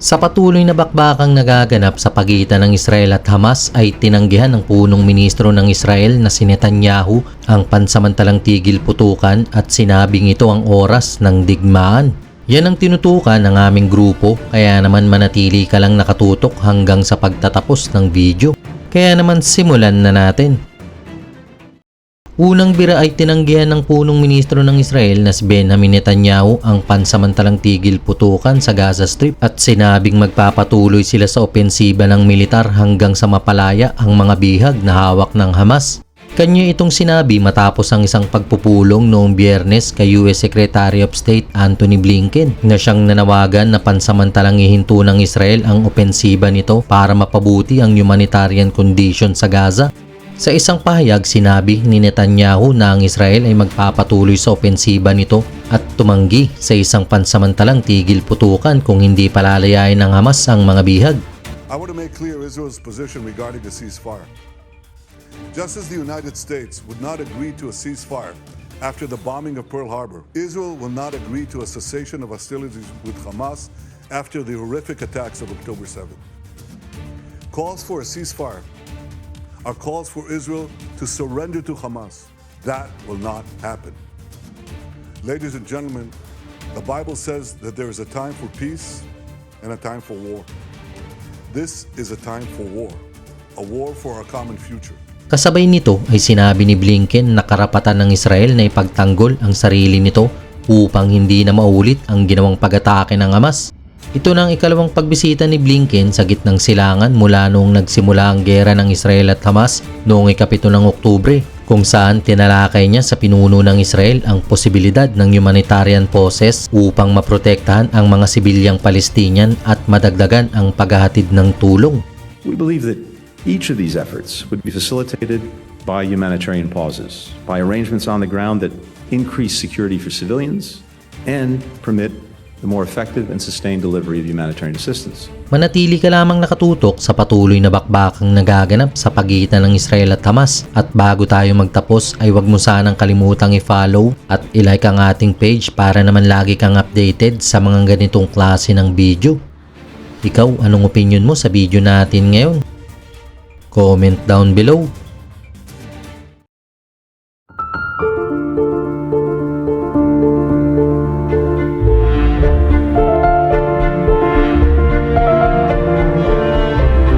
Sa patuloy na bakbakang nagaganap sa pagitan ng Israel at Hamas ay tinanggihan ng punong ministro ng Israel na si Netanyahu ang pansamantalang tigil putukan at sinabing ito ang oras ng digmaan. Yan ang tinutukan ng aming grupo, kaya naman manatili ka lang nakatutok hanggang sa pagtatapos ng video. Kaya naman simulan na natin. Unang bira ay tinanggihan ng punong ministro ng Israel na si Benjamin Netanyahu ang pansamantalang tigil putukan sa Gaza Strip at sinabing magpapatuloy sila sa opensiba ng militar hanggang sa mapalaya ang mga bihag na hawak ng Hamas. Kanya itong sinabi matapos ang isang pagpupulong noong Biyernes kay US Secretary of State Antony Blinken na siyang nanawagan na pansamantalang ihinto ng Israel ang opensiba nito para mapabuti ang humanitarian condition sa Gaza. Sa isang pahayag, sinabi ni Netanyahu na ang Israel ay magpapatuloy sa opensiba nito at tumanggi sa isang pansamantalang tigil putukan kung hindi palalayain ng Hamas ang mga bihag. I want to make clear Israel's position regarding the ceasefire. Just as the United States would not agree to a ceasefire after the bombing of Pearl Harbor, Israel will not agree to a cessation of hostilities with Hamas after the horrific attacks of October 7th. Calls for a ceasefire are calls for Israel to surrender to Hamas. That will not happen. Ladies and gentlemen, the Bible says that there is a time for peace and a time for war. This is a time for war for our common future. Kasabay nito ay sinabi ni Blinken na karapatan ng Israel na ipagtanggol ang sarili nito upang hindi na maulit ang ginawang pag-atake ng Hamas. Ito na ang ikalawang pagbisita ni Blinken sa gitnang silangan mula noong nagsimula ang gera ng Israel at Hamas noong ika-7 ng Oktubre, kung saan tinalakay niya sa pinuno ng Israel ang posibilidad ng humanitarian pauses upang maprotektahan ang mga sibilyang Palestinian at madagdagan ang paghahatid ng tulong. We believe that each of these efforts would be facilitated by humanitarian pauses, by arrangements on the ground that increase security for civilians and permit the more effective and sustained delivery of humanitarian assistance. Manatili ka lamang nakatutok sa patuloy na bakbakang nagaganap sa pagitan ng Israel at Hamas. At bago tayo magtapos ay huwag mo sanang kalimutang i-follow at i-like ang ating page para naman lagi kang updated sa mga ganitong klase ng video. Ikaw, anong opinion mo sa video natin ngayon? Comment down below.